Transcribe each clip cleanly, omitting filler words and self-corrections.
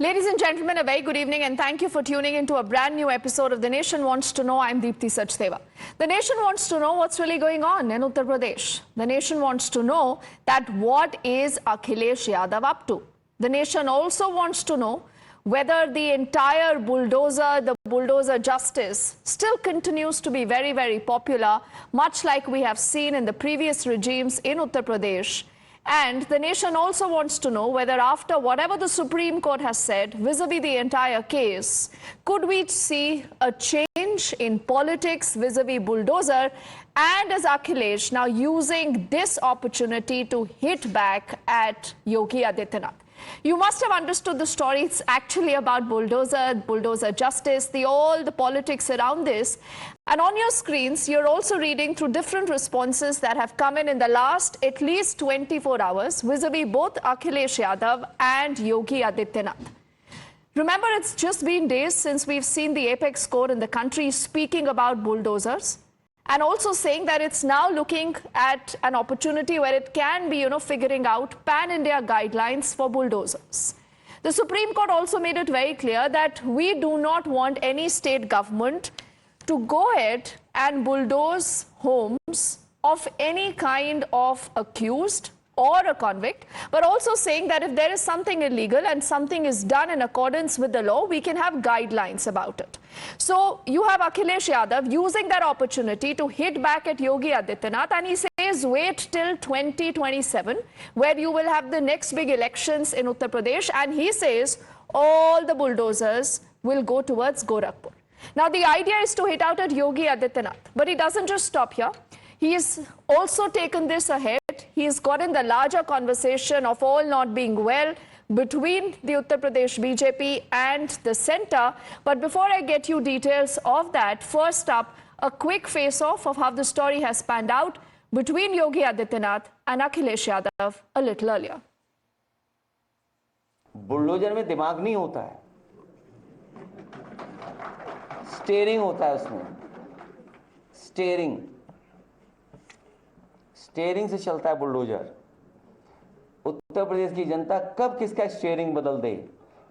Ladies and gentlemen, a very good evening and thank you for tuning into a brand new episode of The Nation Wants to Know. I'm Deepthi Sachdeva. The Nation wants to know what's really going on in Uttar Pradesh. The Nation wants to know that what is Akhilesh Yadav up to. The Nation also wants to know whether the entire bulldozer, the bulldozer justice, still continues to be very, very popular, much like we have seen in the previous regimes in Uttar Pradesh. And the Nation also wants to know whether after whatever the Supreme Court has said vis-a-vis the entire case, could we see a change in politics vis-a-vis bulldozer, and is Akhilesh now using this opportunity to hit back at Yogi Adityanath? You must have understood the story. It's actually about bulldozer justice, all the politics around this. And on your screens, you're also reading through different responses that have come in the last at least 24 hours vis-a-vis both Akhilesh Yadav and Yogi Adityanath. Remember, it's just been days since we've seen the apex court in the country speaking about bulldozers, and also saying that it's now looking at an opportunity where it can be, figuring out pan-India guidelines for bulldozers. The Supreme Court also made it very clear that we do not want any state government to go ahead and bulldoze homes of any kind of accused or a convict, but also saying that if there is something illegal and something is done in accordance with the law, we can have guidelines about it. So you have Akhilesh Yadav using that opportunity to hit back at Yogi Adityanath, and he says wait till 2027, where you will have the next big elections in Uttar Pradesh, and he says all the bulldozers will go towards Gorakhpur. Now the idea is to hit out at Yogi Adityanath, but he doesn't just stop here. He has also taken this ahead. He has gotten the larger conversation of all not being well between the Uttar Pradesh BJP and the centre. But before I get you details of that, first up, a quick face-off of how the story has panned out between Yogi Adityanath and Akhilesh Yadav a little earlier. Bulldozer में दिमाग नहीं होता है, steering होता है उसमें, steering से चलता है बुलडोजर। उत्तर प्रदेश की जनता कब किसका स्टीयरिंग बदल दे,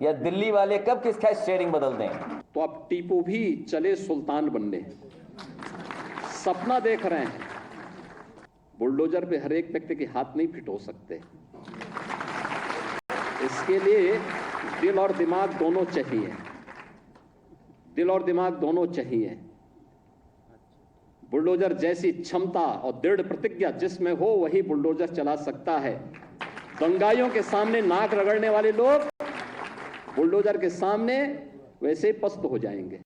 या दिल्ली वाले कब किसका स्टीयरिंग बदल दें। तो अब टीपू भी चले सुल्तान बनने, सपना देख रहे हैं। बुलडोजर पे हर एक व्यक्ति के हाथ नहीं फिट हो सकते, इसके लिए दिल और दिमाग दोनों चाहिए, दिल और दिमाग दोनों चाहिए। बुलडोजर जैसी क्षमता और दृढ़ प्रतिज्ञा जिसमें हो वही बुलडोजर चला सकता है। दंगाइयों के सामने नाक रगड़ने वाले लोग बुलडोजर के सामने वैसे ही पस्त हो जाएंगे।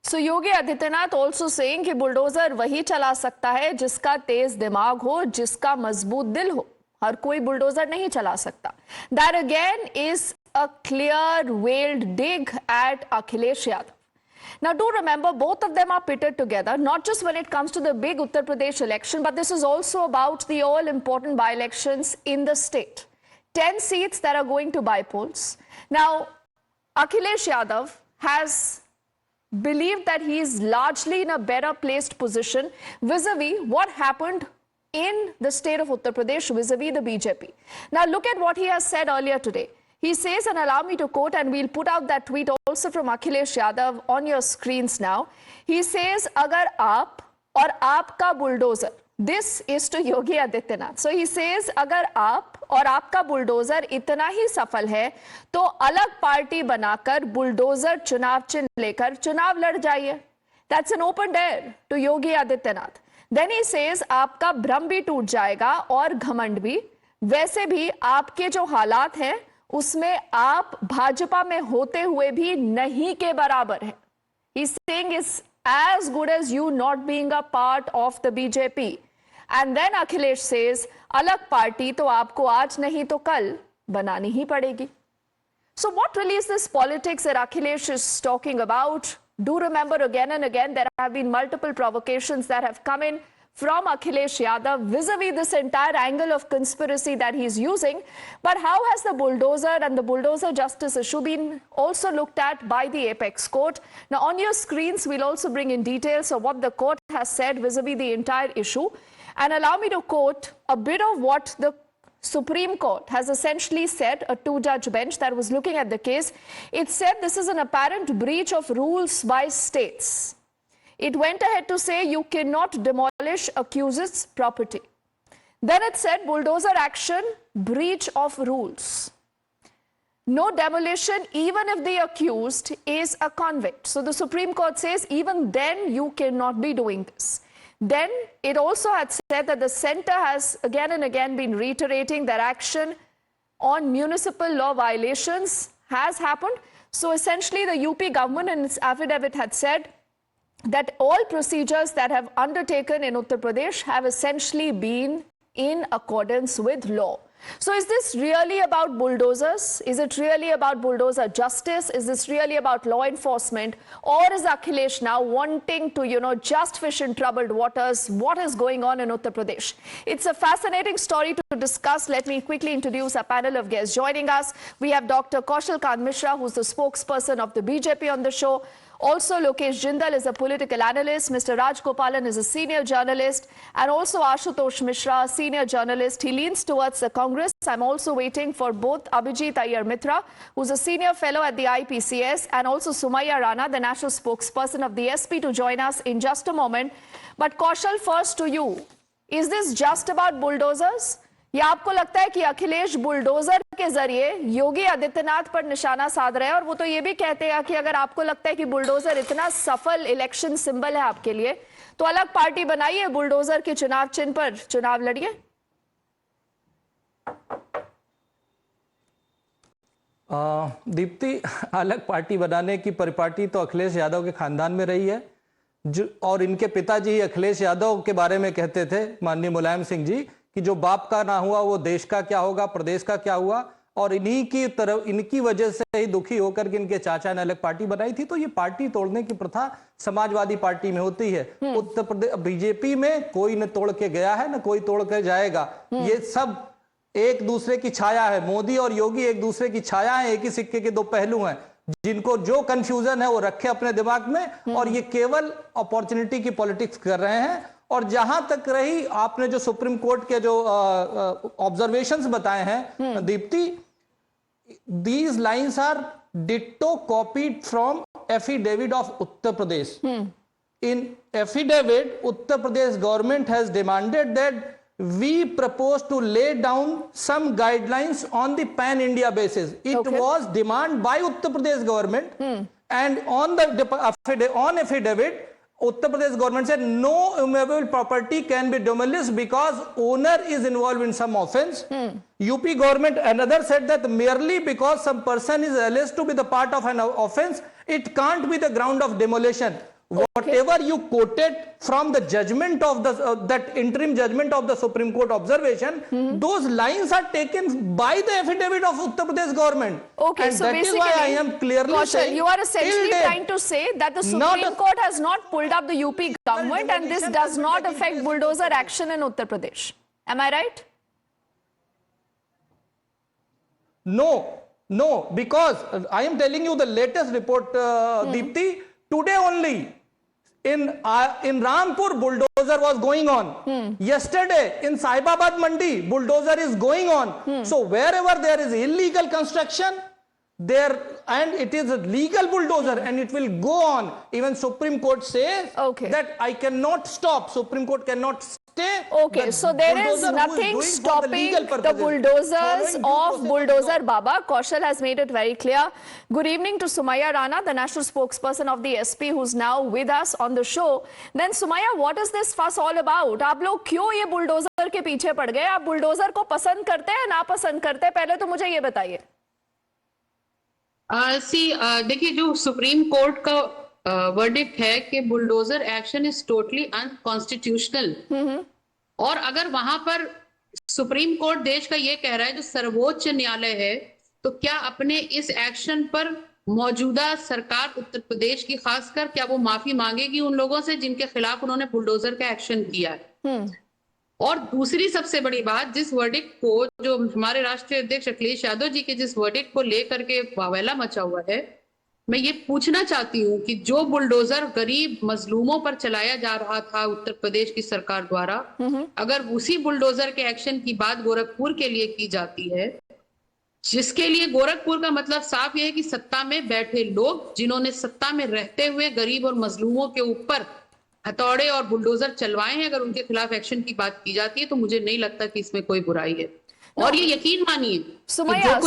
So Yogi Adityanath also saying कि बुलडोजर वही चला सकता है जिसका तेज दिमाग हो, जिसका मजबूत दिल हो। हर कोई बुलडोजर नहीं चला सकता. That again is a clear veiled dig at Akhilesh Yadav. Now do remember, both of them are pitted together, not just when it comes to the big Uttar Pradesh election, but this is also about the all-important by-elections in the state. 10 seats that are going to by-polls. Now, Akhilesh Yadav has believed that he is largely in a better placed position vis-a-vis what happened in the state of Uttar Pradesh vis-a-vis the BJP. Now look at what he has said earlier today. He says, and allow me to quote, and we'll put out that tweet also from Akhilesh Yadav on your screens now. He says, agar aap aur aapka bulldozer, this is to Yogi Adityanath. So he says, agar aap aur aapka bulldozer itna hi safal hai, to alag party banakar bulldozer chunav chin lekar chunav lad jaiye. That's an open dare to Yogi Adityanath. Then he says, आपका भ्रम भी टूट जाएगा और घमंड भी, वैसे भी आपके जो हालात हैं उसमें आप भाजपा में होते हुए भी नहीं के बराबर हैं. He's saying it's as good as you not being a part of the BJP. And then Akhilesh says, अलग पार्टी तो आपको आज नहीं तो कल बनानी ही पड़ेगी. So what really is this politics that Akhilesh is talking about? Do remember, again and again, there have been multiple provocations that have come in from Akhilesh Yadav vis-a-vis this entire angle of conspiracy that he's using. But how has the bulldozer and the bulldozer justice issue been also looked at by the apex court? Now on your screens, we'll also bring in details of what the court has said vis-a-vis the entire issue. And allow me to quote a bit of what the Supreme Court has essentially said, a two-judge bench that was looking at the case, it said this is an apparent breach of rules by states. It went ahead to say you cannot demolish accused's property. Then it said bulldozer action, breach of rules. No demolition even if the accused is a convict. So the Supreme Court says even then you cannot be doing this. Then it also had said that the centre has again and again been reiterating that action on municipal law violations has happened. So essentially the UP government in its affidavit had said that all procedures that have undertaken in Uttar Pradesh have essentially been in accordance with law. So is this really about bulldozers? Is it really about bulldozer justice? Is this really about law enforcement? Or is Akhilesh now wanting to, just fish in troubled waters? What is going on in Uttar Pradesh? It's a fascinating story to discuss. Let me quickly introduce a panel of guests joining us. We have Dr. Kaushal Kant Mishra, who's the spokesperson of the BJP on the show. Also, Lokesh Jindal is a political analyst. Mr. Raj Gopalan is a senior journalist. And also Ashutosh Mishra, a senior journalist. He leans towards the Congress. I'm also waiting for both Abhijit Iyer Mitra, who's a senior fellow at the IPCS, and also Sumaya Rana, the national spokesperson of the SP, to join us in just a moment. But Kaushal, first to you. Is this just about bulldozers? या आपको लगता है कि Akhilesh bulldozer के जरिए योगी आदित्यनाथ पर निशाना साध रहे हैं? और वो तो ये भी कहते हैं कि अगर आपको लगता है कि बुलडोजर इतना सफल इलेक्शन सिंबल है आपके लिए, तो अलग पार्टी बनाइए, बुलडोजर के चुनाव चिन्ह पर चुनाव लड़िए। दीप्ति, अलग पार्टी बनाने की परिपाटी तो अखिलेश यादव के खानदान में रही है, और इनके पिताजी ही अखिलेश यादव के बारे में कहते थे, माननीय मुलायम सिंह जी, कि जो बाप का ना हुआ वो देश का क्या होगा, प्रदेश का क्या हुआ। और इनकी वजह से ही दुखी होकर के इनके चाचा ने अलग पार्टी बनाई थी। तो ये पार्टी तोड़ने की प्रथा समाजवादी पार्टी में होती है। उत्तर प्रदेश बीजेपी में कोई न तोड़ के गया है, न कोई तोड़ के जाएगा। ये सब एक दूसरे की छाया है। मोदी और योगी एक दूसरे की छाया है, एक ही सिक्के के दो पहलू हैं। जिनको जो कंफ्यूजन है वो रखे अपने दिमाग में, और ये केवल अपॉर्चुनिटी की पॉलिटिक्स कर रहे हैं। और जहां तक रही आपने जो सुप्रीम कोर्ट के जो ऑब्जर्वेशंस बताए हैं Deepti, these lines are ditto copied from affidavit of Uttar Pradesh. In affidavit Uttar Pradesh government has demanded that we propose to lay down some guidelines on the pan India basis. It was demand by Uttar Pradesh government, and on the affidavit, Uttar Pradesh government said no immovable property can be demolished because owner is involved in some offense. UP government another said that merely because some person is alleged to be the part of an offense, it can't be the ground of demolition. Whatever you quoted from the judgment of the that interim judgment of the Supreme Court observation, those lines are taken by the affidavit of Uttar Pradesh government. Okay, and so that basically, is why I am clearly saying, you are essentially trying to say that the Supreme Court has not pulled up the UP government, and this does not affect bulldozer action in Uttar Pradesh. Am I right? No, because I am telling you the latest report, Deepti, today only. In Rampur, bulldozer was going on. Yesterday, in Saibabad Mandi, bulldozer is going on. So wherever there is illegal construction, and it is a legal bulldozer, and it will go on. Even Supreme Court says that I cannot stop. Supreme Court cannot stay. Okay, so there is nothing stopping the bulldozers of Bulldozer Baba. Kaushal has made it very clear. Good evening to Sumaya Rana, the national spokesperson of the SP, who's now with us on the show. Then Sumaya, what is this fuss all about? आप लोग क्यों ये bulldozer के पीछे पड़ गए? आप bulldozer को पसंद करते हैं, ना पसंद करते हैं? पहले तो मुझे ये बताइए। देखिए, जो सुप्रीम कोर्ट का वर्डिक्ट है कि bulldozer action is totally unconstitutional, और अगर वहां पर सुप्रीम कोर्ट देश का ये कह रहा है जो सर्वोच्च न्यायालय है, तो क्या अपने इस एक्शन पर मौजूदा सरकार उत्तर प्रदेश की खासकर क्या वो माफी मांगेगी उन लोगों से जिनके खिलाफ उन्होंने बुलडोजर का एक्शन किया है? और दूसरी सबसे बड़ी बात, जिस वर्डिक्ट को, जो हमारे राष्ट्रीय अध्यक्ष अखिलेश यादव जी के जिस वर्डिक्ट को लेकर के वावेला मचा हुआ है, मैं ये पूछना चाहती हूँ कि जो बुलडोजर गरीब मजलूमों पर चलाया जा रहा था उत्तर प्रदेश की सरकार द्वारा, अगर उसी बुलडोजर के एक्शन की बात गोरखपुर के लिए की जाती है, जिसके लिए गोरखपुर का मतलब साफ यह है कि सत्ता में बैठे लोग जिन्होंने सत्ता में रहते हुए गरीब और मजलूमों के ऊपर हथौड़े और बुलडोजर चलवाए हैं, अगर उनके खिलाफ एक्शन की बात की जाती है तो मुझे नहीं लगता कि इसमें कोई बुराई है। और ये यकीन मानिए, Sumaya,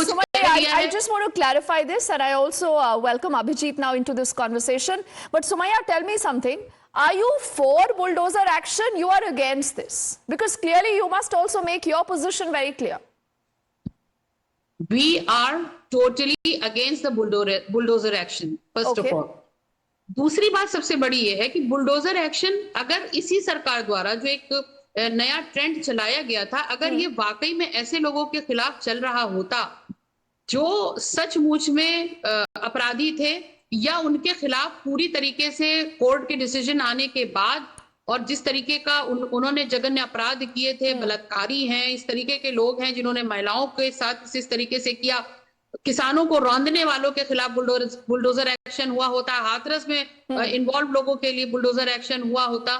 I just want to clarify this, and I also welcome Abhijit now into this conversation. But Sumaya, tell me something. Are you for bulldozer action? You are against this? Because clearly you must also make your position very clear. We are totally against the bulldozer action, first of all. दूसरी बात सबसे बड़ी ये है कि bulldozer action अगर इसी सरकार द्वारा जो एक नया ट्रेंड चलाया गया था, अगर ये वाकई में ऐसे लोगों के खिलाफ चल रहा होता जो सचमुच में अपराधी थे या उनके खिलाफ पूरी तरीके से कोर्ट के डिसीजन आने के बाद और जिस तरीके का उन्होंने जघन्य अपराध किए थे, बलात्कारी हैं, इस तरीके के लोग हैं जिन्होंने महिलाओं के साथ इस तरीके से किया, किसानों को रौंदने वालों के खिलाफ बुलडोजर एक्शन हुआ होता, हाथरस में इन्वॉल्व लोगों के लिए बुलडोजर एक्शन हुआ होता,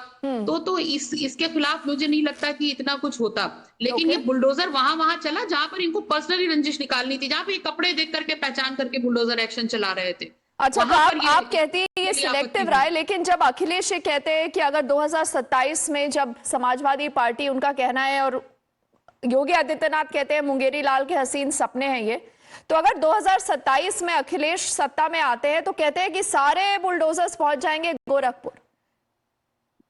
तो इसके खिलाफ मुझे नहीं लगता कि इतना कुछ होता। लेकिन ये बुलडोजर वहां चला जहां पर इनको पर्सनली रंजिश निकालनी थी, जहां पे कपड़े देख करके पहचान करके बुलडोजर एक्शन चला रहे थे। अच्छा, तो आप कहती हैं ये सिलेक्टिव रहा है, लेकिन जब अखिलेश ये कहते हैं कि अगर 2027 में जब समाजवादी पार्टी, उनका कहना है, और योगी आदित्यनाथ कहते हैं मुंगेरी लाल के हसीन सपने हैं ये, तो अगर 2027 में अखिलेश सत्ता में आते हैं तो कहते हैं कि सारे बुलडोजर्स पहुंच जाएंगे गोरखपुर,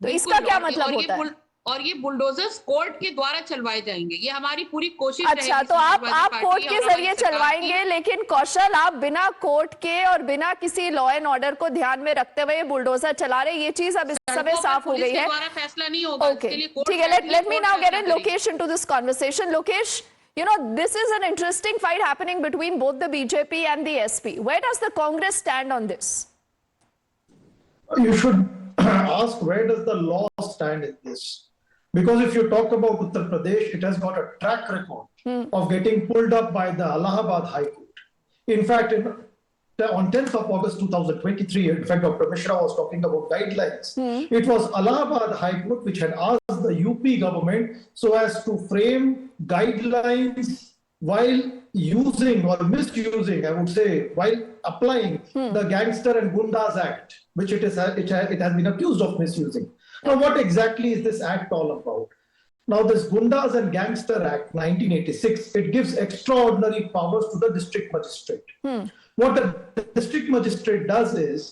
तो इसका क्या मतलब होता है? और ये बुलडोजर्स कोर्ट के द्वारा चलवाए जाएंगे, ये हमारी पूरी कोशिश अच्छा, तो आप कोर्ट के जरिए चलवाएंगे, लेकिन कौशल आप बिना कोर्ट के और बिना किसी लॉ एंड ऑर्डर को ध्यान में रखते हुए बुलडोजर चला रहे, ये चीज अब इस समय साफ हो गई है। फैसला नहीं होगा। ओके, ठीक है, let me now get in Lokesh into this conversation. Lokesh, you know, this is an interesting fight happening between both the BJP and the SP. Where does the Congress stand on this? You should ask, where does the law stand in this? Because if you talk about Uttar Pradesh, it has got a track record of getting pulled up by the Allahabad High Court. In fact, on 10th of August 2023, in fact, Dr. Mishra was talking about guidelines. It was Allahabad High Court which had asked the UP government so as to frame guidelines while using or misusing, I would say, while applying the Gangster and Gundas Act, which it has been accused of misusing. Now, what exactly is this act all about? Now, this Gundas and Gangster Act 1986, it gives extraordinary powers to the district magistrate. What the district magistrate does is,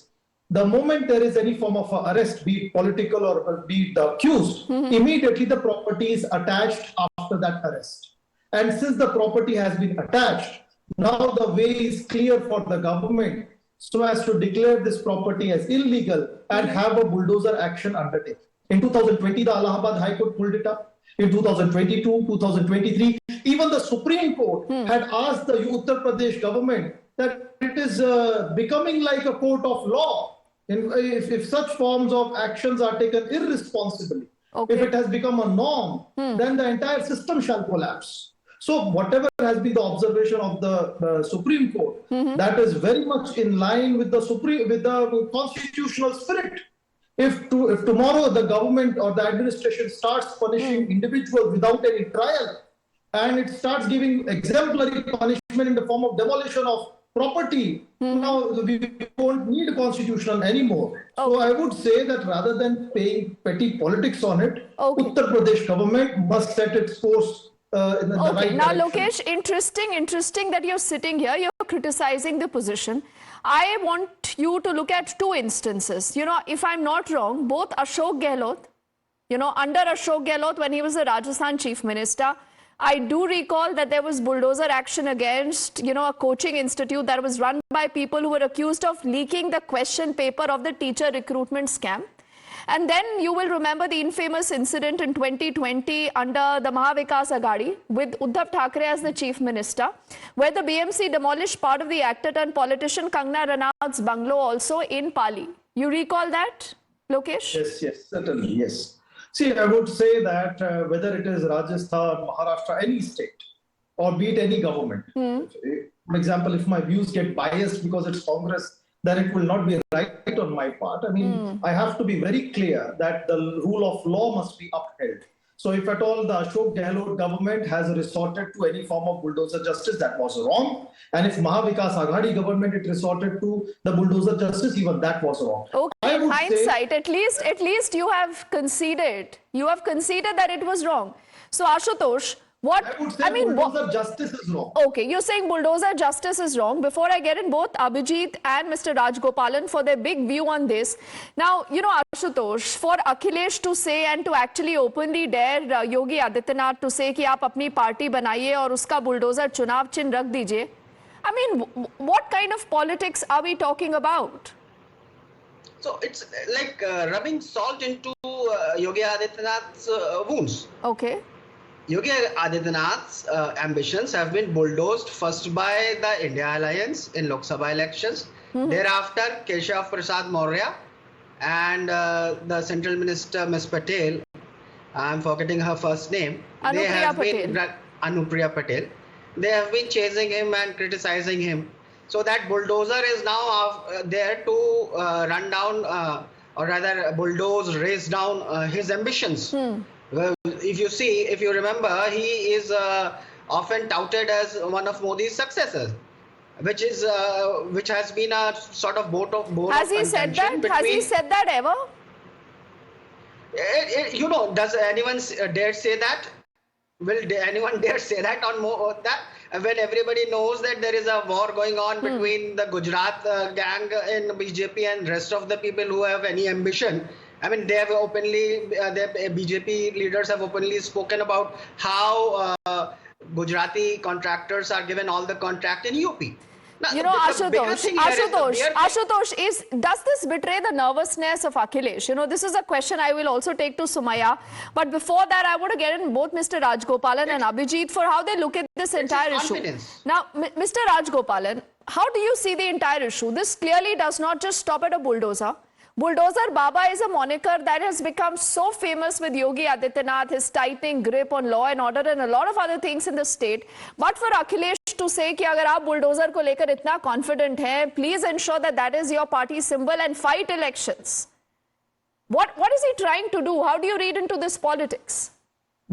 the moment there is any form of arrest, be it political or be it the accused, immediately the property is attached after that arrest. And since the property has been attached, now the way is clear for the government so as to declare this property as illegal and have a bulldozer action undertaken. In 2020, the Allahabad High Court pulled it up. In 2022, 2023, even the Supreme Court had asked the Uttar Pradesh government that it is becoming like a court of law if such forms of actions are taken irresponsibly. If it has become a norm, then the entire system shall collapse. So whatever has been the observation of the Supreme Court, that is very much in line with the constitutional spirit. If tomorrow the government or the administration starts punishing individuals without any trial, and it starts giving exemplary punishment in the form of demolition of property, now we won't need a constitutional anymore. So I would say that rather than paying petty politics on it, Uttar Pradesh government must set its course in the right direction. Now, Lokesh, interesting that you're sitting here, you're criticizing the position. I want you to look at two instances. You know, if I'm not wrong, both Ashok Gehlot, you know, under Ashok Gehlot, when he was the Rajasthan Chief Minister, I do recall that there was bulldozer action against, you know, a coaching institute that was run by people who were accused of leaking the question paper of the teacher recruitment scam. And then you will remember the infamous incident in 2020 under the Mahavikas Aghadi with Uddhav Thackeray as the chief minister, where the BMC demolished part of the actor turned politician Kangana Ranaut's bungalow also in Pali. You recall that, Lokesh? Yes, certainly, yes. See, I would say that whether it is Rajasthan, Maharashtra, any state, or be it any government, for example, if my views get biased because it's Congress, then it will not be right on my part. I mean, I have to be very clear that the rule of law must be upheld. So if at all the Ashok Gehlot government has resorted to any form of bulldozer justice, that was wrong. And if Mahavikas Aghadi government it resorted to the bulldozer justice, even that was wrong. Okay, in hindsight, at least you have conceded. You have conceded that it was wrong. So Ashutosh, I would say bulldozer justice is wrong. Okay, you're saying bulldozer justice is wrong. Before I get in both Abhijit and Mr. Rajgopalan for their big view on this. Now, you know, Ashutosh, for Akhilesh to say and to actually openly dare Yogi Adityanath to say कि आप अपनी party बनाइए और उसका bulldozer चुनाव चिन्ह रख दीजिए. I mean, what kind of politics are we talking about? So it's like rubbing salt into Yogi Adityanath's wounds. Okay. Yogi Adityanath's ambitions have been bulldozed first by the India Alliance in Lok Sabha elections, thereafter Keshav Prasad Maurya and the Central Minister Ms. Patel, I'm forgetting her first name, Anupriya Patel. They have been chasing him and criticizing him. So that bulldozer is now there to run down or rather bulldoze, raise down his ambitions. Well, if you remember, he is often touted as one of Modi's successors, which has been a sort of bone of Has he said that? Has he said that ever? You know, does anyone dare say that? Will anyone dare say that on that? When everybody knows that there is a war going on between the Gujarat gang in BJP and rest of the people who have any ambition. I mean, they have openly, the BJP leaders have openly spoken about how Gujarati contractors are given all the contract in UP. Now, you know, Ashutosh, does this betray the nervousness of Akhilesh? You know, this is a question I will also take to Sumaya. But before that, I want to get in both Mr. Rajgopalan and Abhijit for how they look at this entire issue. Now, Mr. Rajgopalan, how do you see the entire issue? This clearly does not just stop at a bulldozer. Bulldozer Baba is a moniker that has become so famous with Yogi Adityanath, his tightening grip on law and order and a lot of other things in the state. But for Akhilesh to say कि अगर आप bulldozer को लेकर इतना confident हैं, please ensure that that is your party symbol and fight elections. What is he trying to do? How do you read into this politics?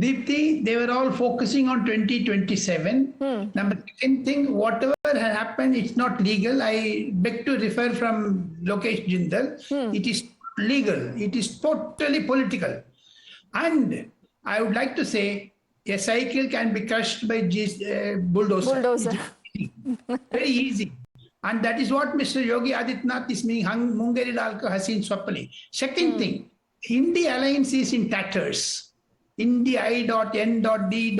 Deepthi, they were all focusing on 2027. Number second thing, whatever has happened, it's not legal. I beg to refer from Lokesh Jindal. It is legal. It is totally political. And I would like to say, a cycle can be crushed by bulldozer. Very easy. And that is what Mr. Yogi Adityanath is meaning, Mungeri Dalko Hasin Swapali. Second thing, India Alliance is in tatters. India I.N.D.I.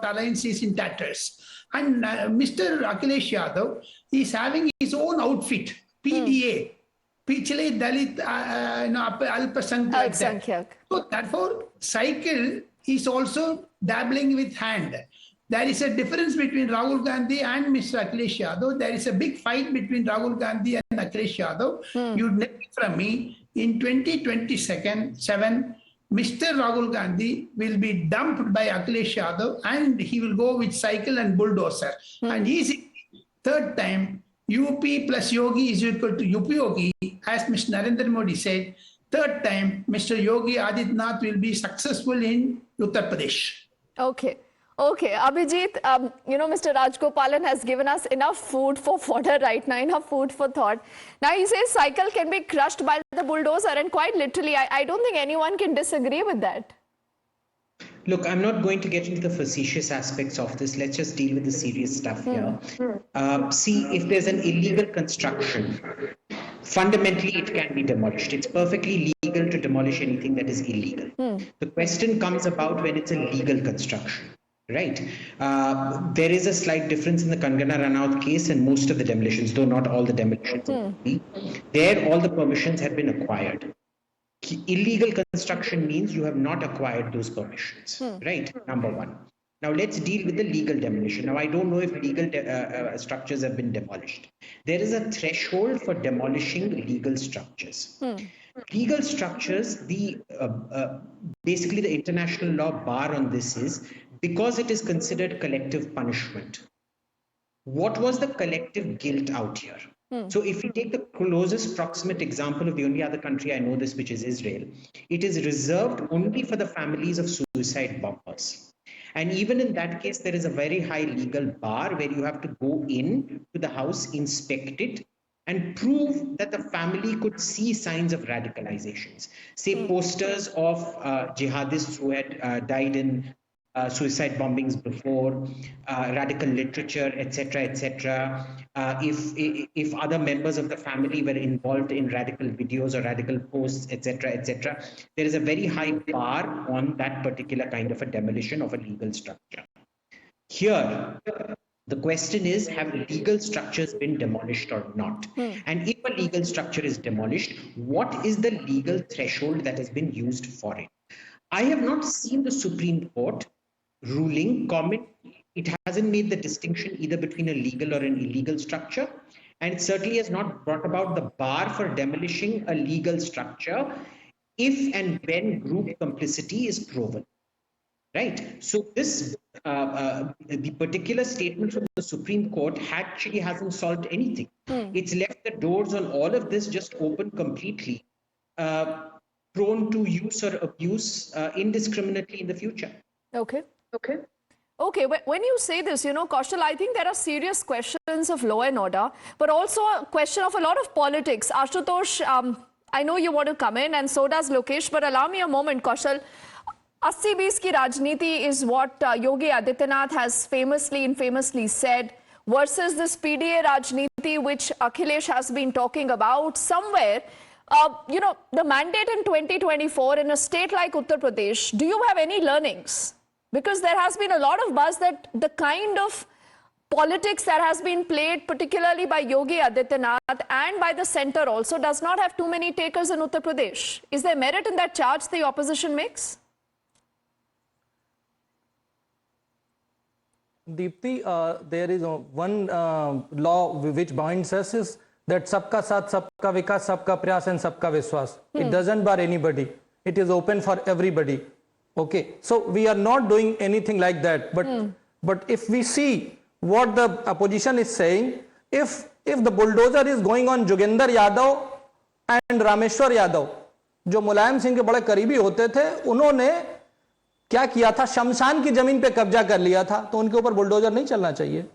alliance is in tatters. And Mr. Akhilesh Yadav is having his own outfit, PDA, Pichale Dalit Alpasankyak. So therefore, cycle is also dabbling with hand. There is a difference between Rahul Gandhi and Mr. Akhilesh Yadav. There is a big fight between Rahul Gandhi and Akhilesh Yadav. You'd never from me, in 2027, Mr. Rahul Gandhi will be dumped by Akhilesh Yadav and he will go with cycle and bulldozer. And easy, third time, UP plus Yogi is equal to UP Yogi. As Mr. Narendra Modi said, third time, Mr. Yogi Adityanath will be successful in Uttar Pradesh. Okay. Okay, Abhijit, you know, Mr. Rajgopalan has given us enough food for fodder right now, enough food for thought. Now, he says cycle can be crushed by the bulldozer and quite literally, I don't think anyone can disagree with that. Look, I'm not going to get into the facetious aspects of this. Let's just deal with the serious stuff here. See, if there's an illegal construction, fundamentally it can be demolished. It's perfectly legal to demolish anything that is illegal. The question comes about when it's a legal construction. Right. There is a slight difference in the Kangana Ranaut case and most of the demolitions, though not all the demolitions. There, all the permissions had been acquired. Illegal construction means you have not acquired those permissions. Right. Number one. Now, let's deal with the legal demolition. Now, I don't know if legal structures have been demolished. There is a threshold for demolishing legal structures. Legal structures, basically the international law bar on this is because it is considered collective punishment. What was the collective guilt out here? So if we take the closest proximate example of the only other country I know this, which is Israel, it is reserved only for the families of suicide bombers. And even in that case, there is a very high legal bar where you have to go in to the house, inspect it, and prove that the family could see signs of radicalizations. Say posters of jihadists who had died in suicide bombings before, radical literature, etc., etc. If other members of the family were involved in radical videos or radical posts, etc., etc., there is a very high bar on that particular kind of a demolition of a legal structure. Here, the question is, have legal structures been demolished or not? And if a legal structure is demolished, what is the legal threshold that has been used for it? I have not seen the Supreme Court ruling comment. It hasn't made the distinction either between a legal or an illegal structure, and it certainly has not brought about the bar for demolishing a legal structure if and when group complicity is proven. Right. So this, the particular statement from the Supreme Court actually hasn't solved anything. It's left the doors on all of this just open completely, prone to use or abuse indiscriminately in the future. Okay. When you say this, Kaushal, I think there are serious questions of law and order, but also a question of a lot of politics. Ashutosh, I know you want to come in, and so does Lokesh, but allow me a moment, Kaushal. 80-20 ki rajniti is what Yogi Adityanath has infamously said, versus this PDA rajniti which Akhilesh has been talking about. Somewhere, the mandate in 2024 in a state like Uttar Pradesh, do you have any learnings? Because there has been a lot of buzz that the kind of politics that has been played, particularly by Yogi Adityanath and by the centre also, does not have too many takers in Uttar Pradesh. Is there merit in that charge the opposition makes? Deepti, there is one law which binds us is that sabka saath, sabka vikas, sabka prayas and sabka vishwas. It doesn't bar anybody. It is open for everybody. Okay, so we are not doing anything like that. But if we see what the opposition is saying, if the bulldozer is going on Joginder Yadav and Rameshwar Yadav, जो मुलायम सिंह के बड़े करीबी होते थे, उन्होंने क्या किया था? शमशान की जमीन पे कब्जा कर लिया था, तो उनके ऊपर बुलडोजर नहीं चलना चाहिए।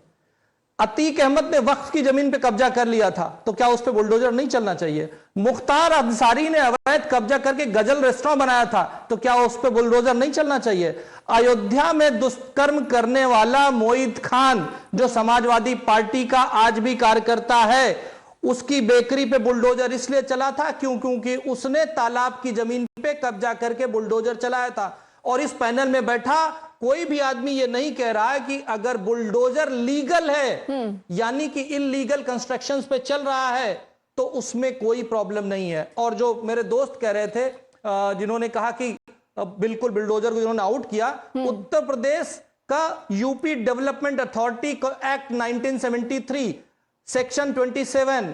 अतीक अहमद ने वक्फ की जमीन पे कब्जा कर लिया था, तो क्या उस पे बुलडोजर नहीं चलना चाहिए? मुख्तार अंसारी ने अवैध कब्जा करके गजल रेस्टोरेंट बनाया था, तो क्या उस पे बुलडोजर नहीं चलना चाहिए? अयोध्या में दुष्कर्म करने वाला मोईद खान, जो समाजवादी पार्टी का आज भी कार्यकर्ता है, उसकी बेकरी पे बुलडोजर इसलिए चला था क्योंकि उसने तालाब की जमीन पे कब्जा करके बुलडोजर चलाया था। और इस पैनल में बैठा कोई भी आदमी ये नहीं कह रहा है कि अगर बुलडोजर लीगल है, यानी कि इल्लीगल कंस्ट्रक्शंस पे चल रहा है, तो उसमें कोई प्रॉब्लम नहीं है। और जो मेरे दोस्त कह रहे थे, जिन्होंने कहा कि बिल्कुल बुलडोजर को इन्होंने आउट किया, उत्तर प्रदेश का UP development authority act 1973 section 27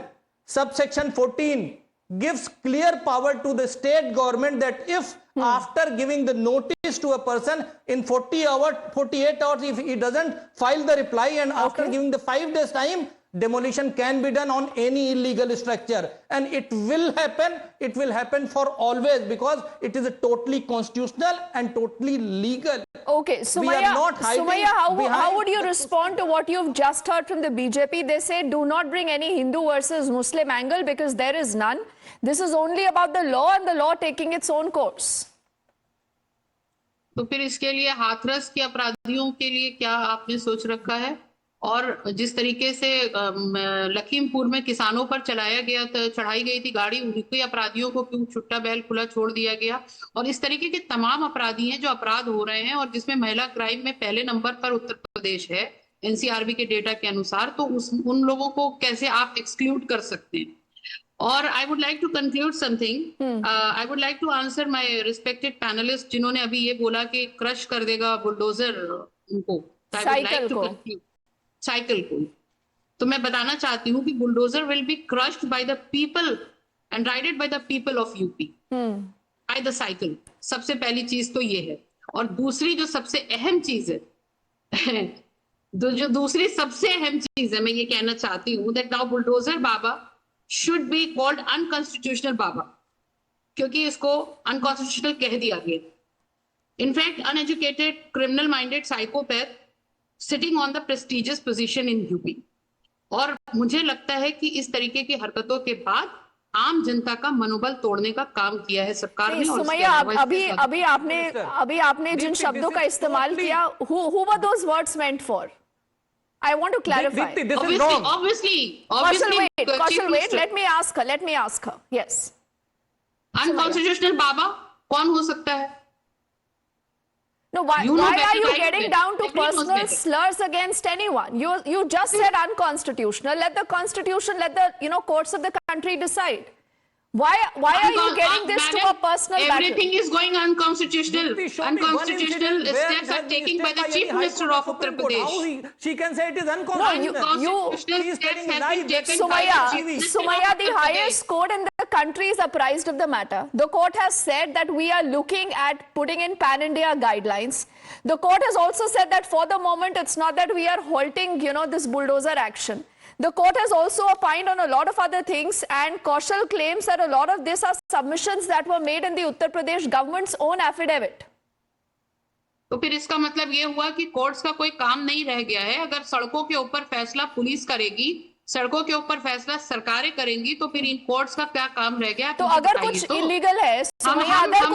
subsection 14 gives clear power to the state government that if after giving the notice to a person in 48 hours, if he doesn't file the reply, and after giving the 5 days time, demolition can be done on any illegal structure, and it will happen for always, because it is a totally constitutional and totally legal. Okay, Sumaya, how would you respond to what you've just heard from the BJP? They say do not bring any Hindu versus Muslim angle because there is none. This is only about the law and the law taking its own course. तो फिर इसके लिए हाथरस के अपराधियों के लिए क्या आपने सोच रखा है? और जिस तरीके से लखीमपुर में किसानों पर चढ़ाई गई थी गाड़ी, उनके अपराधियों को क्यों छुट्टा बैल खुला छोड़ दिया गया? और इस तरीके के तमाम अपराधी हैं जो अपराध हो रहे हैं, और जिसमें महिला क्राइम में पहले नंबर पर उत्तर प्रदेश है एनसीआरबी के डेटा के अनुसार, तो उन लोगों को कैसे आप एक्सक्लूड कर सकते हैं? और I would like to conclude something, I would like to answer my respected panelist जिन्होंने अभी ये बोला कि क्रश कर देगा बुलडोजर उनको, साइकिल को। तो मैं बताना चाहती हूँ कि bulldozer will be crushed by the people and rided by the people of UP by the cycle. सबसे पहली चीज तो ये है। और दूसरी जो सबसे अहम चीज है जो दूसरी सबसे अहम चीज है, मैं ये कहना चाहती हूँ that now bulldozer Baba should be called unconstitutional Baba, क्योंकि इसको अनकॉन्स्टिट्यूशनल कह दिया गया। In fact uneducated criminal minded psychopath sitting on the prestigious position in UP. और मुझे लगता है कि इस तरीके की हरकतों के बाद आम जनता का मनोबल तोड़ने का काम किया है सरकार ने। सुमैया, अभी आपने जिन शब्दों का इस्तेमाल किया, who were those words meant for? I want to clarify. This is wrong. Obviously, Kaushal, wait. Let me ask her. Yes. Unconstitutional Baba कौन हो सकता है? No, why are you getting down to personal slurs against anyone? You just said unconstitutional. Let the constitution, let the courts of the country decide. Why are you getting this to a personal battle? Everything is going unconstitutional. Unconstitutional steps are taken by the Chief Minister of Uttar Pradesh. She can say it is unconstitutional. Sumaya, the highest court in the country is apprised of the matter. The court has said that we are looking at putting in pan-India guidelines. The court has also said that for the moment, it's not that we are halting, this bulldozer action. The court has also opined on a lot of other things, and Kaushal claims that a lot of this are submissions that were made in the Uttar Pradesh government's own affidavit. तो फिर इसका मतलब ये हुआ कि courts का कोई काम नहीं रह गया है। अगर सड़कों के ऊपर फैसला पुलिस करेगी, सड़कों के ऊपर फैसला सरकारें करेंगी, तो फिर इन कोर्ट्स का क्या काम रह गया? तो अगर कुछ इलीगल है, अगर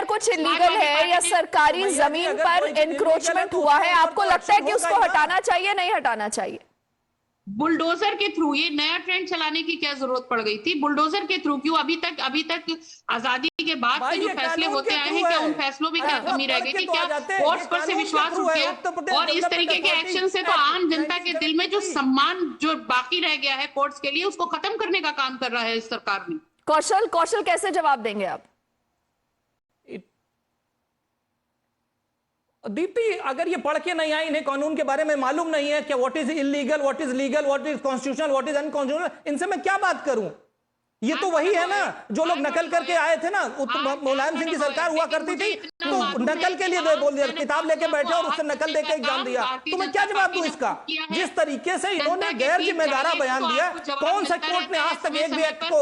कुछ इलीगल है या सरकारी जमीन पर एनक्रोचमेंट हुआ है, आपको लगता है कि उसको हटाना चाहिए, नहीं हटाना चाहिए? बुलडोजर के थ्रू ये नया ट्रेंड चलाने की क्या जरूरत पड़ गई थी? बुलडोजर के थ्रू क्यों? अभी तक आजादी के बाद के जो फैसले होते आए हैं, क्या उन फैसलों में क्या कमी रह गई थी? क्या कोर्ट्स पर से विश्वास उठ गया? और इस तरीके के एक्शन से तो आम जनता के दिल में जो सम्मान जो बाकी रह गया है कोर्ट्स के लिए, उसको खत्म करने का काम कर रहा है इस सरकार ने। कौशल कैसे जवाब देंगे आप? दीप्ति, अगर ये पढ़ के नहीं आए, इन्हें कानून के बारे में मालूम नहीं है कि what is illegal, what is legal, what is constitutional, what is unconstitutional, इनसे मैं क्या बात करूं? ये तो वही है ना जो लोग नकल करके आए थे ना। मुलायम सिंह की सरकार हुआ करती थी तो नकल के लिए बोल दिया, किताब लेके बैठे और उससे नकल देके एग्जाम दिया। तो मैं क्या जवाब दूं इसका? जिस तरीके से इन्होंने गैर जिम्मेदारा बयान दिया, कौन सा कोर्ट ने आज तक एक भी एक्ट को,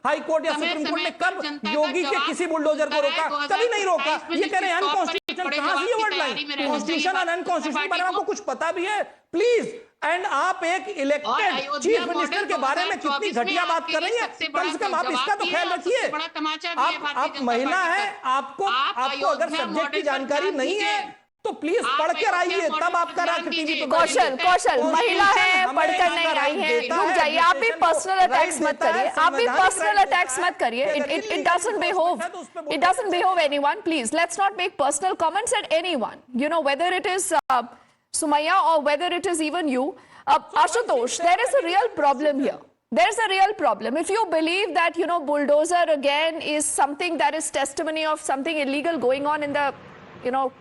हाई कोर्ट या सुप्रीम कोर्ट ने कब योगी के किसी बुलडोजर को रोका? कभी नहीं रोका। ये कह रहे हैं अनकॉन्स्टिट्यूशनल, कहां से ये वर्ड लाइन? कॉन्स्टिट्यूशन और अनकॉन्स्टिट्यूशनल बारे में आपको कुछ पता भी है? प्लीज। एंड आप एक इलेक्टेड चीफ मिनिस्टर के बारे में कितनी घटिया बात कर रही है, कम से कम आप इसका तो ख्याल रखिए। आप महिला हैं, आपको अगर सब्जेक्ट की जानकारी नहीं है तो प्लीज पढ़ कर आइए, तब आपका राग टीवी पे। कौशल महिला है, पढ़कर नहीं आई है, रुक जाइए। आप भी पर्सनल अटैक्स मत करिए, it doesn't behave anyone. Please let's not make personal comments at anyone, whether it is Sumaya or whether it is even you. Ashutosh, there is a real problem here. There's a real problem. If you believe that, bulldozer again is something that is testimony of something illegal going on in the,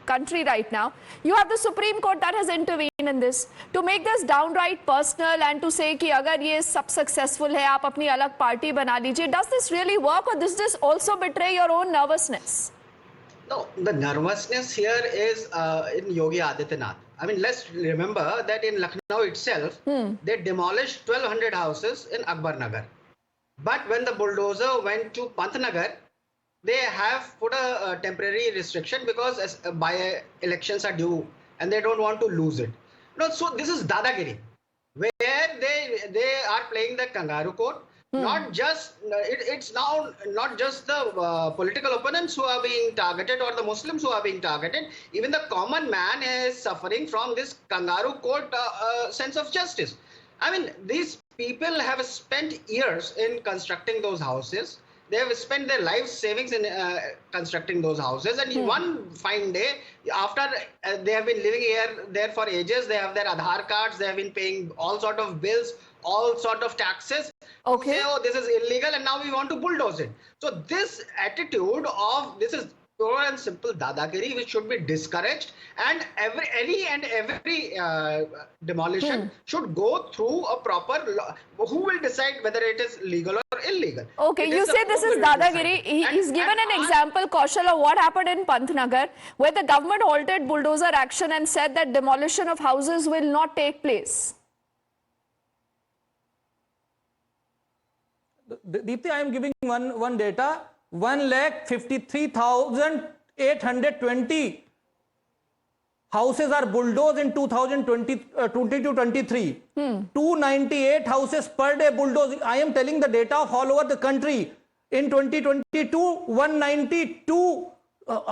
country right now, you have the Supreme Court that has intervened in this to make this downright personal and to say कि अगर ये सब successful है, आप अपनी अलग party बना लीजिए. Does this really work, or does this also betray your own nervousness? No, the nervousness here is in Yogi Adityanath. I mean, let's remember that in Lucknow itself, they demolished 1,200 houses in Akbar Nagar. But when the bulldozer went to Pantnagar, they have put a temporary restriction because by-elections are due and they don't want to lose it. No, so this is Dadagiri, where they are playing the kangaroo court. Not just it's now not just the political opponents who are being targeted or the Muslims who are being targeted. Even the common man is suffering from this kangaroo court sense of justice. I mean, these people have spent years in constructing those houses. They have spent their life savings in constructing those houses, and one fine day, after they have been living there for ages, they have their Aadhaar cards, they have been paying all sort of bills, all sort of taxes. Okay. Say, oh, this is illegal, and now we want to bulldoze it. So this attitude of this is pure and simple dadagiri, which should be discouraged, and every demolition should go through a proper law. Who will decide whether it is legal or illegal. Okay, It you is the say this is people who dadagiri. decide. He's given an example, Kaushal, of what happened in Pantnagar, where the government halted bulldozer action and said that demolition of houses will not take place. Deepthi, I am giving one data. 1,53,820 houses are bulldozed in 2022-23. 298 houses per day bulldozed. I am telling the data of all over the country. In 2022, 192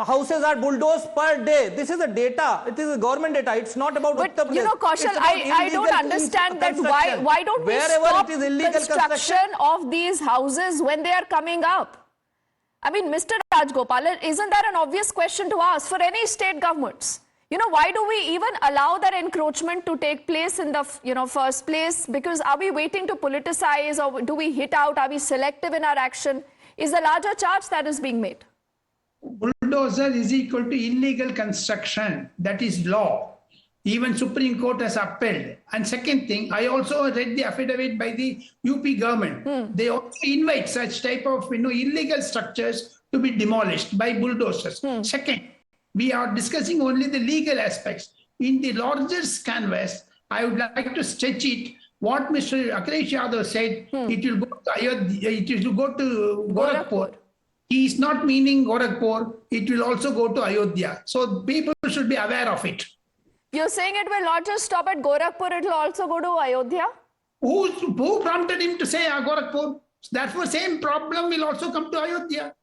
houses are bulldozed per day. This is the data. It is the government data. It's not about Uttar But Pradesh. you know, Kaushal, It's about I don't illegal understand that construction. why don't we Wherever stop it is illegal construction of these houses when they are coming up? I mean, Mr. Rajgopal, isn't that an obvious question to ask for any state governments? You know, why do we even allow that encroachment to take place in the first place? Because are we waiting to politicize, or do we hit out? Are we selective in our action? Is the larger charge that is being made? Bulldozer is equal to illegal construction. That is law. Even Supreme Court has upheld. And second thing, I also read the affidavit by the UP government. They also invite such type of illegal structures to be demolished by bulldozers. Second, we are discussing only the legal aspects. In the larger canvas, I would like to stretch it. What Mr. Akhilesh Yadav said, it will go to Ayodhya, it will go to Gorakhpur. He is not meaning Gorakhpur. It will also go to Ayodhya. So people should be aware of it. You're saying it will not just stop at Gorakhpur, it will also go to Ayodhya? Who prompted him to say Gorakhpur? Therefore, same problem will also come to Ayodhya.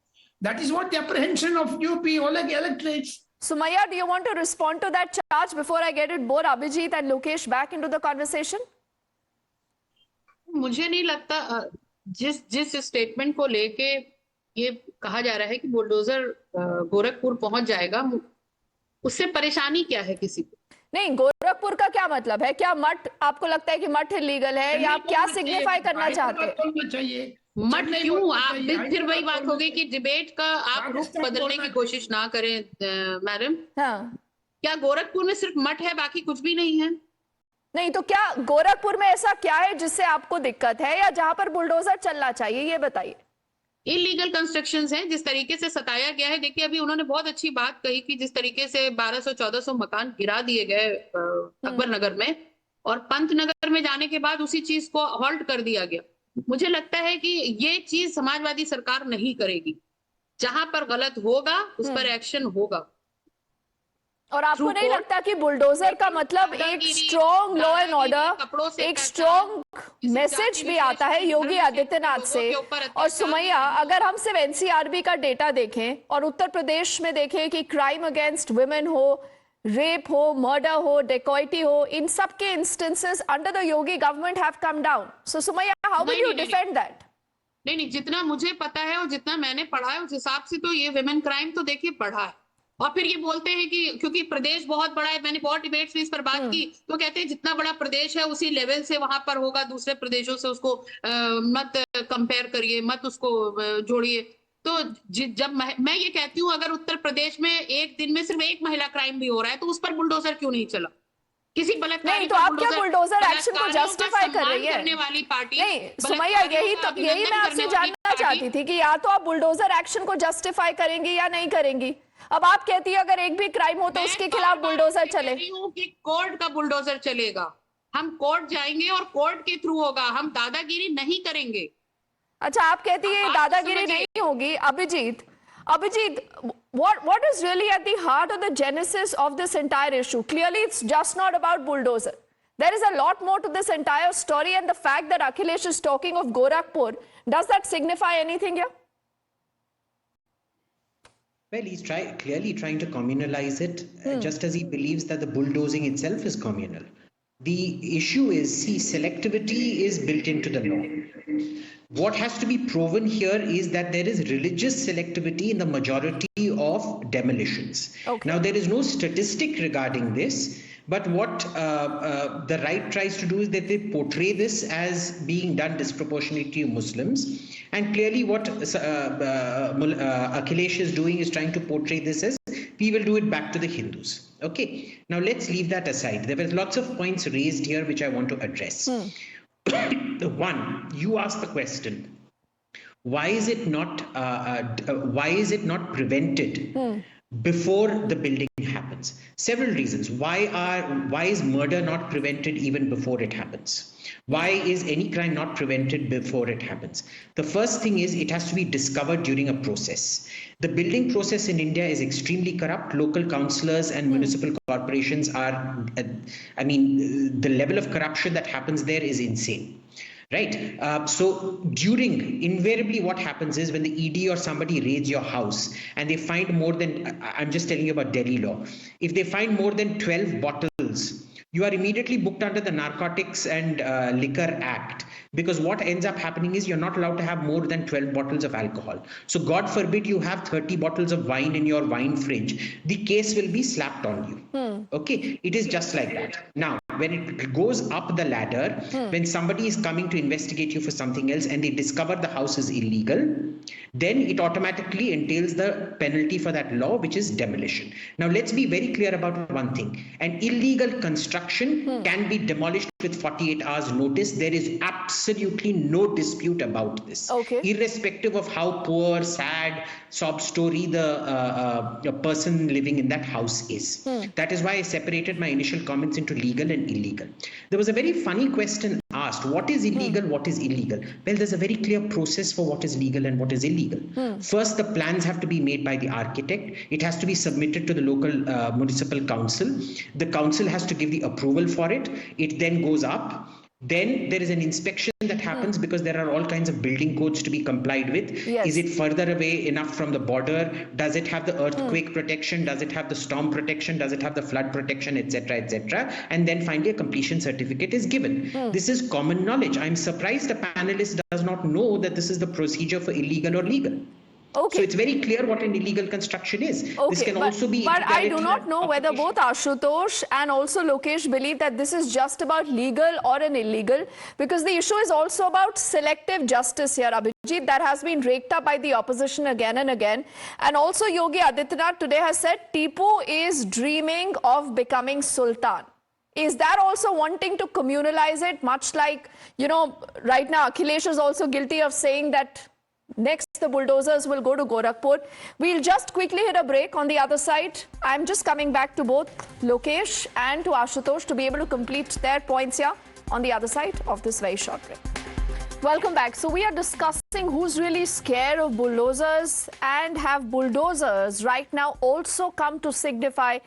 That is what the apprehension of UP electorates. Sumaya, do you want to respond to that charge before I get it both Abhijit and Lokesh back into the conversation? मुझे नहीं लगता जिस statement को लेके ये कहा जा रहा है कि बुलडोजर गोरखपुर पहुंच जाएगा, उससे परेशानी क्या है किसी को? नहीं, गोरखपुर का क्या मतलब है? क्या मठ, आपको लगता है कि मठ इलीगल है, या आप क्या सिग्निफाई करना चाहते हैं? मठ क्यों? आप फिर वही बात होगी कि डिबेट का आप रुख बदलने की कोशिश ना करें मैडम। हाँ, क्या गोरखपुर में सिर्फ मठ है, बाकी कुछ भी नहीं है? नहीं तो क्या गोरखपुर में ऐसा क्या है जिससे आपको दिक्कत है, या जहां पर बुलडोजर चलना चाहिए, ये बताइए। इलीगल कंस्ट्रक्शंस हैं, जिस तरीके से सताया गया है। देखिए, अभी उन्होंने बहुत अच्छी बात कही कि जिस तरीके से 1200-1400 मकान गिरा दिए गए अकबर नगर में, और पंतनगर में जाने के बाद उसी चीज को हॉल्ट कर दिया गया। मुझे लगता है कि ये चीज समाजवादी सरकार नहीं करेगी। जहां पर गलत होगा उस पर एक्शन होगा। और आपको नहीं लगता कि बुलडोजर का मतलब एक स्ट्रॉन्ग लॉ एंड ऑर्डर, एक स्ट्रॉन्ग मैसेज भी आता है योगी आदित्यनाथ से? और सुमैया, अगर हम सिर्फ एनसीआरबी का डेटा देखें और उत्तर प्रदेश में देखें कि क्राइम अगेंस्ट वुमेन हो, रेप हो, मर्डर हो, डेकॉइटी हो, इन सब के instances under the Yogi government have come down. So Sumaiya, how will you defend that? नहीं, जितना मुझे पता है और जितना मैंने पढ़ा है उस हिसाब से तो ये वुमेन क्राइम तो देखिए बढ़ा है। और फिर ये बोलते हैं कि क्योंकि प्रदेश बहुत बड़ा है, मैंने बहुत डिबेट्स में इस पर बात की, तो कहते हैं जितना बड़ा प्रदेश है उसी लेवल से वहां पर होगा, दूसरे प्रदेशों से उसको मत कंपेयर करिए, मत उसको जोड़िए। तो जब मैं ये कहती हूँ, अगर उत्तर प्रदेश में एक दिन में सिर्फ एक महिला क्राइम भी हो रहा है तो उस पर बुलडोजर क्यों नहीं चला? किसी बलात्कारी तो आप क्या बुलडोजर एक्शन को जस्टिफाई कर रही है? करने वाली पार्टी नहीं सुमैया, यही मैं आपसे जानना चाहती थी कि या तो आप बुलडोजर एक्शन को जस्टिफाई करेंगी या नहीं करेंगी। अब आप कहती है अगर एक भी क्राइम हो तो उसके खिलाफ बुलडोजर चले। कि कोर्ट का बुलडोजर चलेगा, हम कोर्ट जाएंगे और कोर्ट के थ्रू होगा, हम दादागिरी नहीं करेंगे। अच्छा, आप कहती है दादागिरी नहीं होगी। Abhijit, what is really at the heart of the genesis of this entire issue? Clearly, it's just not about bulldozer. There is a lot more to this entire story, and the fact that Akhilesh is talking of Gorakhpur, does that signify anything here? Well, he's clearly trying to communalize it, just as he believes that the bulldozing itself is communal. The issue is, see, selectivity is built into the law. What has to be proven here is that there is religious selectivity in the majority of demolitions. Okay. Now, there is no statistic regarding this, but what the right tries to do is that they portray this as being done disproportionately to Muslims. And clearly what Akhilesh is doing is trying to portray this as we will do it back to the Hindus. Okay, now let's leave that aside. There were lots of points raised here which I want to address. One, you asked the question, why is it not prevented before the building happens? Several reasons. Why is murder not prevented even before it happens? Why is any crime not prevented before it happens? The first thing is it has to be discovered during a process. The building process in India is extremely corrupt. Local councillors and municipal corporations are, the level of corruption that happens there is insane. Right. So invariably what happens is when the ED or somebody raids your house and they find more than, I'm just telling you about Delhi law, if they find more than 12 bottles, you are immediately booked under the Narcotics and Liquor Act, because what ends up happening is you're not allowed to have more than 12 bottles of alcohol. So God forbid you have 30 bottles of wine in your wine fridge, the case will be slapped on you. Okay, it is just like that. Now, when it goes up the ladder, when somebody is coming to investigate you for something else and they discover the house is illegal, then it automatically entails the penalty for that law, which is demolition. Now, let's be very clear about one thing. An illegal construction can be demolished with 48 hours notice. There is absolutely no dispute about this. Okay. Irrespective of how poor, sad, sob story the person living in that house is. That is why I separated my initial comments into legal and illegal. There was a very funny question asked, what is illegal, what is illegal? Well, there's a very clear process for what is legal and what is illegal. First, the plans have to be made by the architect. It has to be submitted to the local municipal council. The council has to give the approval for it. It then goes up. Then there is an inspection that happens because there are all kinds of building codes to be complied with. Yes. Is it further away enough from the border? Does it have the earthquake protection? Does it have the storm protection? Does it have the flood protection, etc., etc.? And then finally a completion certificate is given. This is common knowledge. I'm surprised a panelist does not know that this is the procedure for illegal or legal. Okay. So it's very clear what an illegal construction is. Okay, This can also be. But I do indirectly not know whether both Ashutosh and also Lokesh believe that this is just about legal or an illegal, because the issue is also about selective justice here, Abhijit, that has been raked up by the opposition again and again. And also Yogi Adityanath today has said Tipu is dreaming of becoming Sultan. Is that also wanting to communalize it, much like, right now Akhilesh is also guilty of saying that next, the bulldozers will go to Gorakhpur. We'll just quickly hit a break. On the other side, I'm just coming back to both Lokesh and to Ashutosh to be able to complete their points here on the other side of this very short break. Welcome back. So we are discussing who's really scared of bulldozers, and have bulldozers right now also come to signify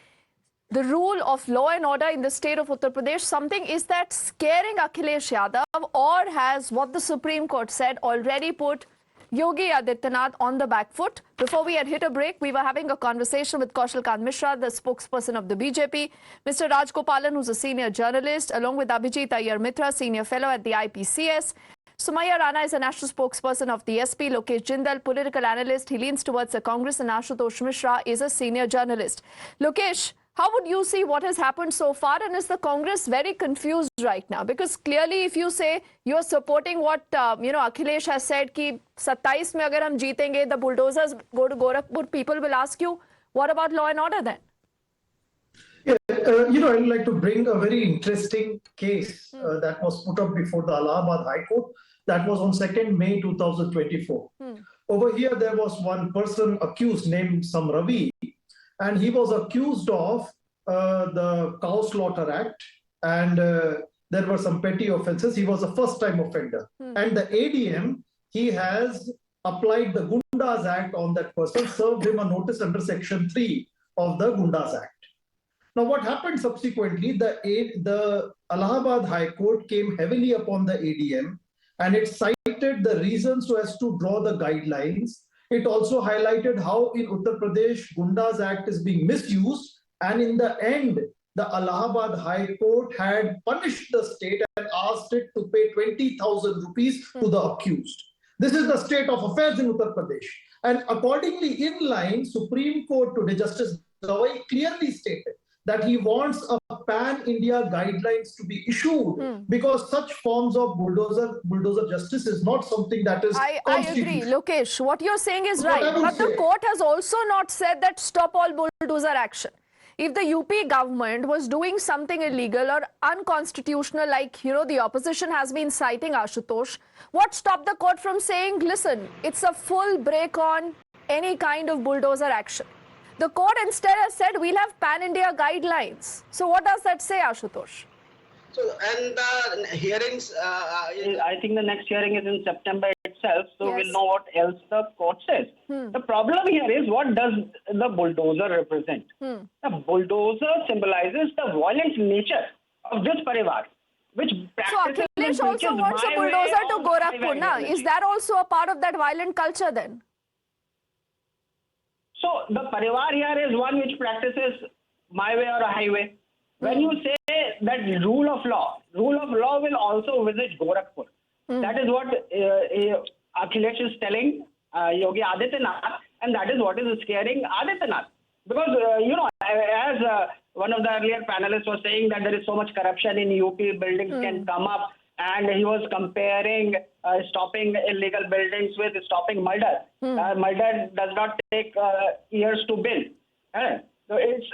the rule of law and order in the state of Uttar Pradesh. Something is that scaring Akhilesh Yadav, or has what the Supreme Court said already put Yogi Adityanath on the back foot? Before we had hit a break, we were having a conversation with Kaushal Kant Mishra, the spokesperson of the BJP, Mr. Raj Gopalan, who's a senior journalist, along with Abhijit Iyer Mitra, senior fellow at the IPCS. Sumaya Rana is a national spokesperson of the SP. Lokesh Jindal, political analyst. He leans towards the Congress. And Ashutosh Mishra is a senior journalist. Lokesh, how would you see what has happened so far? And is the Congress very confused right now? Because clearly, if you say you're supporting what Akhilesh has said, कि 27 में अगर हम जीतेंगे, the bulldozers go to Gorakhpur, people will ask you, what about law and order then? Yeah, I'd like to bring a very interesting case that was put up before the Allahabad High Court. That was on 2nd May 2024. Over here, there was one person accused named Sam Ravi, and he was accused of the Cow Slaughter Act, and there were some petty offenses. He was a first-time offender. And the ADM, he has applied the Gundas Act on that person, served him a notice under Section 3 of the Gundas Act. Now, what happened subsequently, the Allahabad High Court came heavily upon the ADM, and it cited the reasons so as to draw the guidelines. It also highlighted how in Uttar Pradesh, Gundas Act is being misused. And in the end, the Allahabad High Court had punished the state and asked it to pay 20,000 rupees to the accused. This is the state of affairs in Uttar Pradesh. And accordingly, in line, Supreme Court today, Justice Gawai clearly stated that he wants a pan-India guidelines to be issued, because such forms of bulldozer justice is not something that is I agree, Lokesh. What you're saying is right. But the court has also not said that stop all bulldozer action. if the UP government was doing something illegal or unconstitutional, like, the opposition has been citing, Ashutosh, what stopped the court from saying, listen, it's a full break on any kind of bulldozer action? The court instead has said, we'll have pan-India guidelines. So what does that say, Ashutosh? So, and the hearings, I think the next hearing is in September itself, so Yes. we'll know what else the court says. The problem here is, what does the bulldozer represent? The bulldozer symbolizes the violent nature of this parivar, which So practices Akhilesh and also preaches wants a my way bulldozer to or Gorakhpur, highway na? ideology. Is that also a part of that violent culture then? So the parivar here is one which practices my way or a highway. When you say that rule of law will also visit Gorakhpur. That is what Akhilesh is telling Yogi Adityanath, and that is what is scaring Adityanath. Because, as one of the earlier panelists was saying, that there is so much corruption in UP, buildings can come up, and he was comparing stopping illegal buildings with stopping murder. Murder does not take years to build. So it's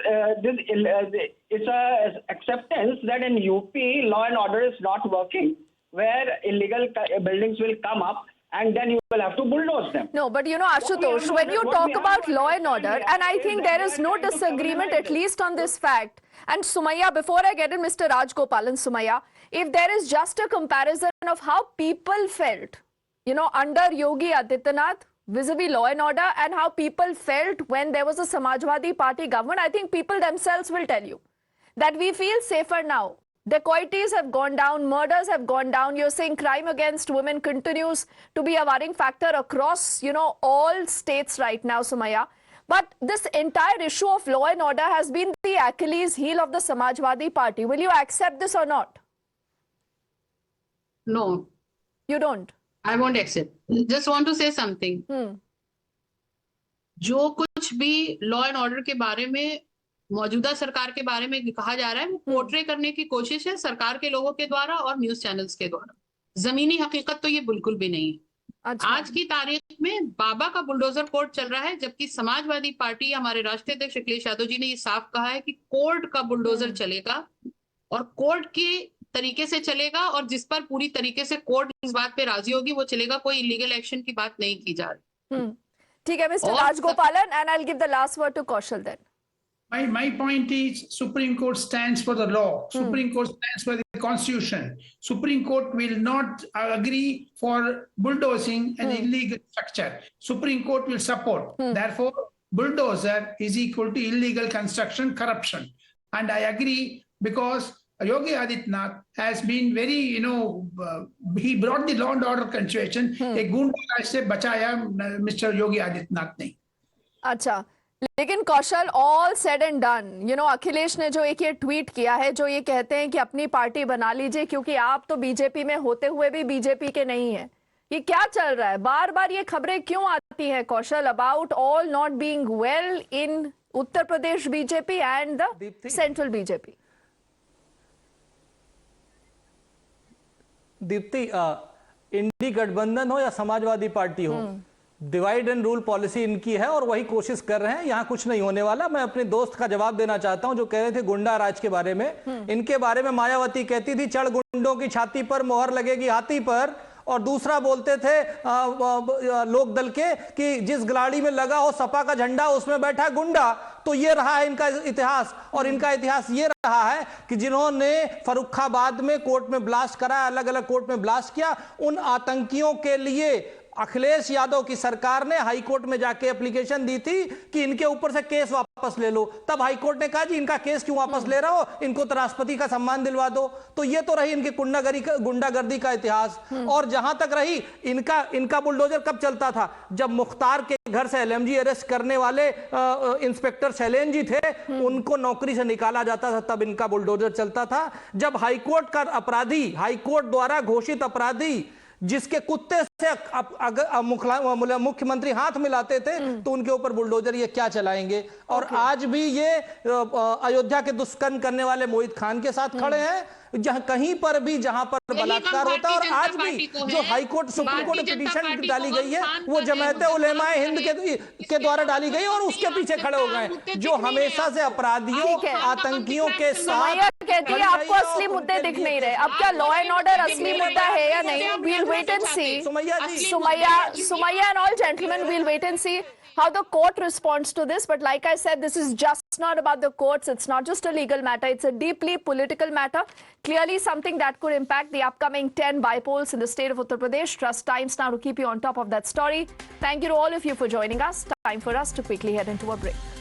a acceptance that in UP law and order is not working, where illegal buildings will come up and then you will have to bulldoze them. No, but Ashutosh, when you talk about law and order, and I think there is no disagreement, at least on this fact. And Sumaya, before I get in Mr. Rajgopalan, Sumaya, if there is just a comparison of how people felt, under Yogi Adityanath, vis-a-vis law and order, and how people felt when there was a Samajwadi Party government, I think people themselves will tell you that we feel safer now. Dacoities have gone down, murders have gone down. You're saying crime against women continues to be a worrying factor across, all states right now, Sumaya. But this entire issue of law and order has been the Achilles heel of the Samajwadi Party. Will you accept this or not? No, You don't? I won't accept. Just want to say something. जो कुछ भी law and order के बारे में मौजूदा सरकार के बारे में कहा जा रहा है, वो पोर्ट्रे करने की कोशिश है सरकार के लोगों के द्वारा और न्यूज चैनल्स के द्वारा। जमीनी हकीकत तो ये बिल्कुल भी नहीं है। अच्छा। आज की तारीख में बाबा का बुलडोजर कोर्ट चल रहा है, जबकि समाजवादी पार्टी, हमारे राष्ट्रीय अध्यक्ष अखिलेश यादव जी ने ये साफ कहा है कि कोर्ट का बुलडोजर चलेगा और कोर्ट के तरीके से चलेगा, और जिस पर पूरी तरीके से कोर्ट इस बात पे राजी होगी वो चलेगा। कोई इलीगल एक्शन की बात नहीं की जा रही। ठीक है, Mr. Rajgopalan, and I'll give the last word to Kaushal then. My point is, Supreme Court stands for the law. Supreme Court stands for the Constitution. Supreme Court will not agree for bulldozing an illegal structure. Supreme Court will support. Therefore, bulldozer is equal to illegal construction, corruption. And I agree, because Yogi Adityanath has been very, he brought the law and order situation. एक गुंडा से बचाया Mr. Yogi Adityanath ने. अच्छा, लेकिन Kaushal, all said and done, Akhilesh ने जो एक ये ट्वीट किया है, जो ये कहते हैं कि अपनी पार्टी बना लीजिए क्योंकि आप तो बीजेपी में होते हुए भी बीजेपी के नहीं है। ये क्या चल रहा है? बार बार ये खबरें क्यों आती हैं Kaushal, about all not being well in Uttar Pradesh BJP and the central BJP? Deepti, INDI गठबंधन हो या समाजवादी पार्टी हो, डिवाइड एंड रूल पॉलिसी इनकी है और वही कोशिश कर रहे हैं। यहाँ कुछ नहीं होने वाला। मैं अपने दोस्त का जवाब देना चाहता हूं जो कह रहे थे गुंडा राज के बारे में। इनके बारे में मायावती कहती थी, चढ़ गुंडों की छाती पर मोहर लगेगी हाथी पर, और दूसरा बोलते थे लोक दल के कि जिस गलाड़ी में लगा हो सपा का झंडा उसमें बैठा गुंडा। तो ये रहा है इनका इतिहास, और इनका इतिहास ये रहा है कि जिन्होंने फर्रुखाबाद में कोर्ट में ब्लास्ट करा, अलग अलग कोर्ट में ब्लास्ट किया, उन आतंकियों के लिए अखिलेश यादव की सरकार ने हाई कोर्ट में जाके एप्लीकेशन दी थी कि इनके ऊपर से केस वापस ले लो। तब हाई कोर्ट ने कहा जी इनका केस क्यों वापस ले रहे हो, इनको तो राष्ट्रपति का सम्मान दिलवा दो। तो ये तो रही इनकी गुंडागर्दी का इतिहास। और जहां तक रही इनका बुलडोजर कब चलता था, जब मुख्तार के घर से एलएमजी अरेस्ट करने वाले इंस्पेक्टर शैलेन जी थे, उनको नौकरी से निकाला जाता था, तब इनका बुलडोजर चलता था। जब हाईकोर्ट का अपराधी, हाईकोर्ट द्वारा घोषित अपराधी जिसके कुत्ते से मुख्यमंत्री हाथ मिलाते थे, तो उनके ऊपर बुलडोजर ये क्या चलाएंगे। और आज भी ये अयोध्या के दुष्कर्म करने वाले मोहित खान के साथ खड़े हैं, जहां कहीं पर भी जहां पर बलात्कार होता है, और आज भी जो हाई कोर्ट सुप्रीम कोर्ट में पिटीशन डाली गई है वो जमात उलेमा हिंद के द्वारा डाली गई और उसके पीछे खड़े हो गए, जो हमेशा से अपराधियों आतंकियों के साथ कहती है आपको असली मुद्दे दिख नहीं रहे। अब क्या लॉ एंड ऑर्डर असली मुद्दा है या नहीं? We'll wait and see. Sumaya and all gentlemen, we'll wait and see how the court responds to this. But like I said, this is just not about the courts. It's not just a legal matter. It's a deeply political matter. Clearly something that could impact the upcoming 10 bypolls in the state of Uttar Pradesh. Trust Times now to keep you on top of that story. Thank you to all of you for joining us. Time for us to quickly head into a break.